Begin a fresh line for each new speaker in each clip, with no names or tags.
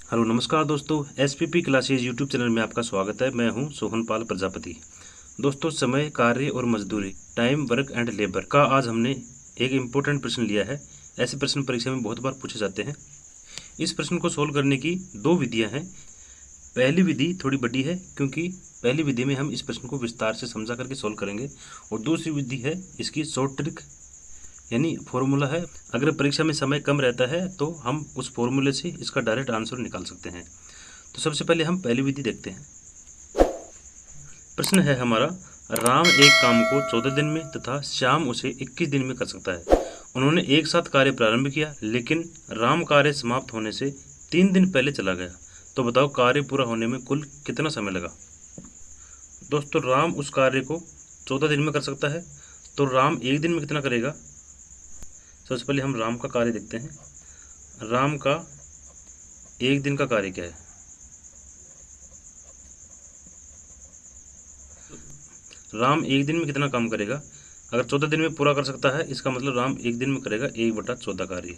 Hello नमस्कार दोस्तों, SPP classes YouTube channel में आपका स्वागत है। मैं हूं सोहनपाल प्रजापति। दोस्तों, समय, कार्य और मजदूरी, टाइम, वर्क एंड लेबर का आज हमने एक इम्पोर्टेंट प्रश्न लिया है। ऐसे प्रश्न परीक्षा में बहुत बार पूछे जाते हैं। इस प्रश्न को सोल्व करने की दो विधियां हैं। पहली विधि थोड़ी बड़ी है क्योंकि पहली विधि में हम इस प्रश्न को विस्तार से समझा करके सोल्व करेंगे, और दूसरी विधि है इसकी शॉर्ट ट्रिक यानी फॉर्मूला है। अगर परीक्षा में समय कम रहता है तो हम उस फॉर्मूले से इसका डायरेक्ट आंसर निकाल सकते हैं। तो सबसे पहले हम पहली विधि देखते हैं। प्रश्न है हमारा, राम एक काम को 14 दिन में तथा श्याम उसे 21 दिन में कर सकता है। उन्होंने एक साथ कार्य प्रारंभ किया, लेकिन राम कार्य समाप्त होने से 3 दिन पहले चला गया। तो बताओ कार्य पूरा होने में कुल कितना समय लगा। दोस्तों, राम उस कार्य को 14 दिन में कर सकता है, तो राम एक दिन में कितना करेगा। सबसे पहले हम राम का कार्य देखते हैं। राम का एक दिन का कार्य क्या है। राम एक दिन में कितना काम करेगा। अगर 14 दिन में पूरा कर सकता है, इसका मतलब राम एक दिन में करेगा 1/14 कार्य।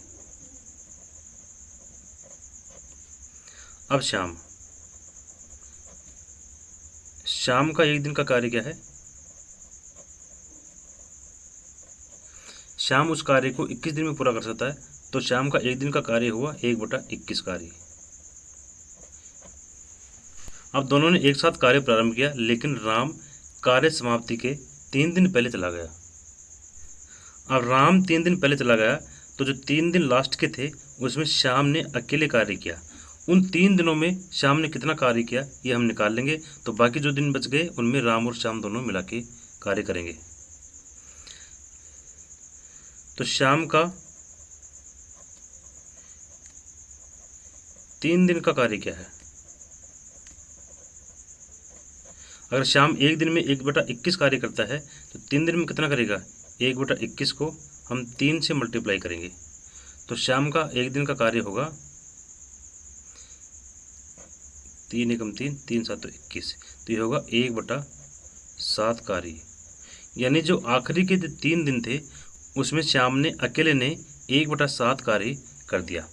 अब श्याम का एक दिन का कार्य क्या है। श्याम उस कार्य को 21 दिन में पूरा कर सकता है, तो श्याम का एक दिन का कार्य हुआ 1/21 कार्य। अब दोनों ने एक साथ कार्य प्रारंभ किया, लेकिन राम कार्य समाप्ति के 3 दिन पहले चला गया। अब राम 3 दिन पहले चला गया, तो जो 3 दिन लास्ट के थे उसमें श्याम ने अकेले कार्य किया। उन 3 दिनों में श्याम ने कितना कार्य किया ये हम निकाल लेंगे। तो बाकी जो दिन बच गए उनमें राम और श्याम दोनों मिला के कार्य करेंगे। तो श्याम का 3 दिन का कार्य क्या है। अगर श्याम एक दिन में 1/21 कार्य करता है, तो 3 दिन में कितना करेगा। 1/21 को हम 3 से मल्टीप्लाई करेंगे, तो श्याम का एक दिन का कार्य होगा 3 एकम 3, 3 7 21, तो ये होगा 1/7 कार्य। यानी जो आखिरी के 3 दिन थे उसमें श्याम ने अकेले ने 1/7 कार्य कर दिया।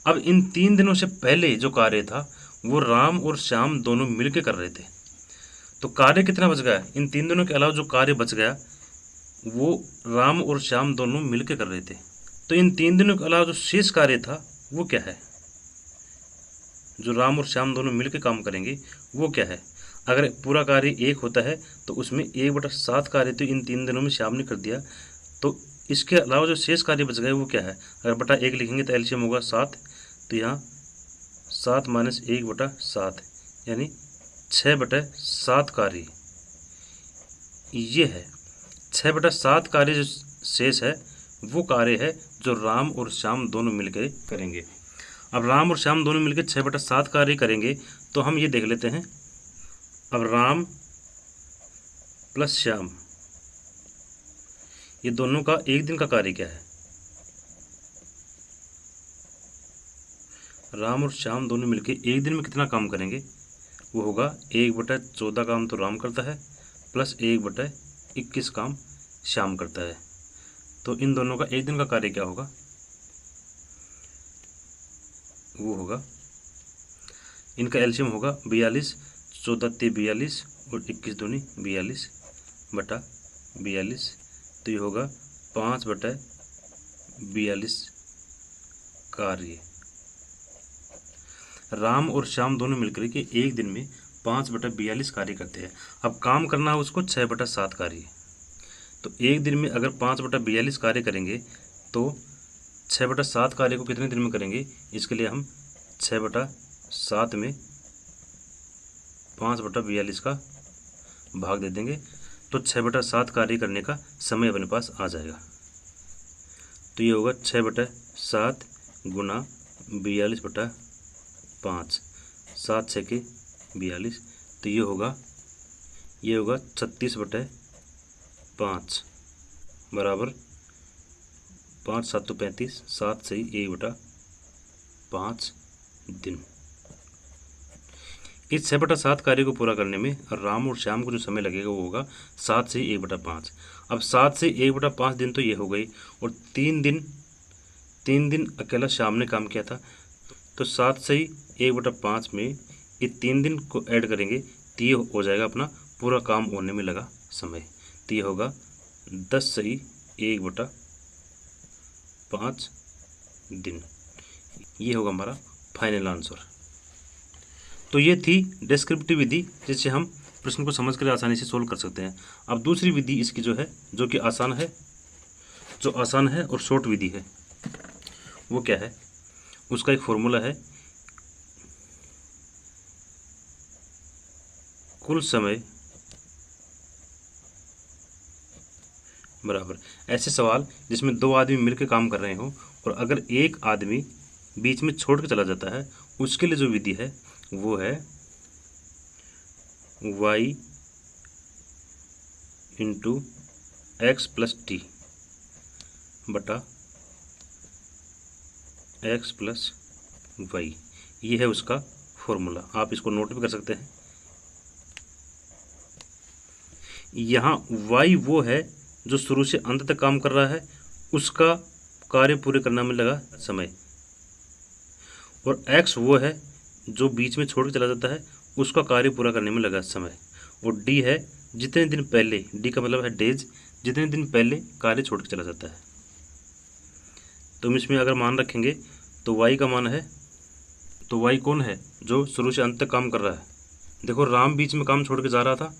अब इन 3 दिनों से पहले जो कार्य था वो राम और श्याम दोनों मिलकर कर रहे थे। तो कार्य कितना बच गया। इन 3 दिनों के अलावा जो कार्य बच गया वो राम और श्याम दोनों मिलकर कर रहे थे। तो इन 3 दिनों के अलावा जो शेष कार्य था वो क्या है, जो राम और श्याम दोनों मिलकर काम करेंगे वो क्या है। अगर पूरा कार्य 1 होता है तो उसमें 1/7 कार्य तो इन 3 दिनों में श्याम ने कर दिया। तो इसके अलावा जो शेष कार्य बच गए वो क्या है। अगर बटा 1 लिखेंगे तो एलसीएम होगा 7, तो यहाँ 7 - 1/7 यानी 6/7 कार्य ये है। 6/7 कार्य जो शेष है वो कार्य है जो राम और श्याम दोनों मिलकर करेंगे। अब राम और श्याम दोनों मिलकर 6/7 कार्य करेंगे, तो हम ये देख लेते हैं। अब राम प्लस श्याम ये दोनों का एक दिन का कार्य क्या है। राम और श्याम दोनों मिलकर एक दिन में कितना काम करेंगे, वो होगा 1/14 काम तो राम करता है प्लस 1/21 काम श्याम करता है। तो इन दोनों का एक दिन का कार्य क्या होगा, वो होगा, इनका एलसीएम होगा 42, 14 × 42 और 21 × 2 42/42, तो ये होगा 5/42 कार्य। राम और श्याम दोनों मिलकर के एक दिन में 5/42 कार्य करते हैं। अब काम करना है उसको 6/7 कार्य। तो एक दिन में अगर 5/42 कार्य करेंगे तो 6/7 कार्य को कितने दिन में करेंगे। इसके लिए हम 6/7 में 5/42 का भाग दे देंगे, तो 6/7 कार्य करने का समय अपने पास आ जाएगा। तो ये होगा 6/7 गुना 42/5, 7 × 6 = 42, तो ये होगा 36/5 बराबर 5 × 7 = 35, 7 × 6 = 1/5 दिन। इस 6/7 कार्य को पूरा करने में राम और श्याम को जो समय लगेगा वो होगा 7 से 1/5। अब 7 से 1/5 दिन तो ये हो गई, और 3 दिन अकेला श्याम ने काम किया था, तो 7 से 1/5 में ये 3 दिन को ऐड करेंगे तो ये हो जाएगा अपना पूरा काम होने में लगा समय। तो ये होगा 10 सही 1/5 दिन। ये होगा हमारा फाइनल आंसर। तो ये थी डिस्क्रिप्टिव विधि, जिससे हम प्रश्न को समझकर आसानी से सोल्व कर सकते हैं। अब दूसरी विधि इसकी जो है, जो कि आसान है और शॉर्ट विधि है, वो क्या है? उसका एक फॉर्मूला है, कुल समय बराबर ऐसे सवाल जिसमें 2 आदमी मिलकर काम कर रहे हो और अगर एक आदमी बीच में छोड़ के चला जाता है, उसके लिए जो विधि है वो है y into x plus T बटा एक्स प्लस वाई। ये है उसका फॉर्मूला, आप इसको नोट भी कर सकते हैं। यहाँ y वो है जो शुरू से अंत तक काम कर रहा है, उसका कार्य पूरे करने में लगा समय, और x वो है जो बीच में छोड़ के चला जाता है, उसका कार्य पूरा करने में लगा समय, और d है जितने दिन पहले, d का मतलब है डेज, जितने दिन पहले कार्य छोड़ के चला जाता है। तो हम इसमें अगर मान रखेंगे तो y का मान है, तो y कौन है? जो शुरू से अंत तक काम कर रहा है। देखो राम बीच में काम छोड़ के जा रहा था,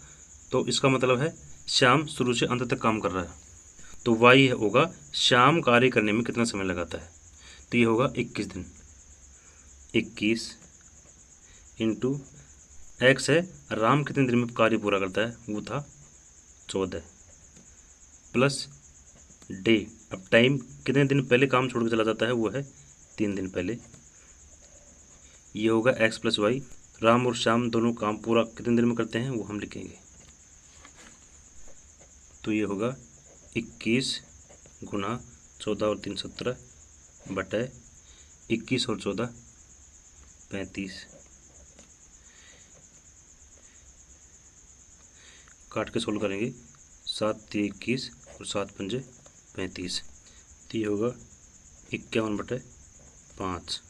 तो इसका मतलब है श्याम शुरू से अंत तक काम कर रहा है। तो y होगा श्याम कार्य करने में कितना समय लगाता है, तो ये होगा 21 दिन। 21 इंटू एक्स है राम कितने दिन में कार्य पूरा करता है, वो था 14, प्लस डे, अब टाइम कितने दिन पहले काम छोड़ के चला जाता है, वो है 3 दिन पहले। ये होगा एक्स प्लस वाई, राम और श्याम दोनों काम पूरा कितने दिन में करते हैं वो हम लिखेंगे। तो ये होगा 21 गुना 14 और 3 17 बटा 21 और 14 35। काट के सोल्व करेंगे, 7 3 21 और 7 5 35। तो ये होगा 51 बटे 5।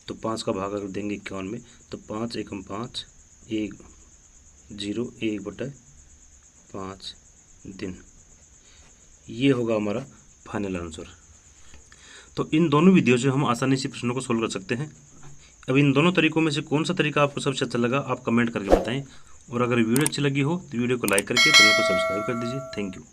तो 5 का भाग अगर देंगे 51 में, तो 5 एकम 5 1 0 1 बटे 5 दिन। ये होगा हमारा फाइनल आंसर। तो इन दोनों विधियों से हम आसानी से प्रश्नों को सोल्व कर सकते हैं। अब इन दोनों तरीकों में से कौन सा तरीका आपको सबसे अच्छा लगा, आप कमेंट करके बताएं। और अगर वीडियो अच्छी लगी हो तो वीडियो को लाइक करके चैनल को सब्सक्राइब कर दीजिए। Thank you.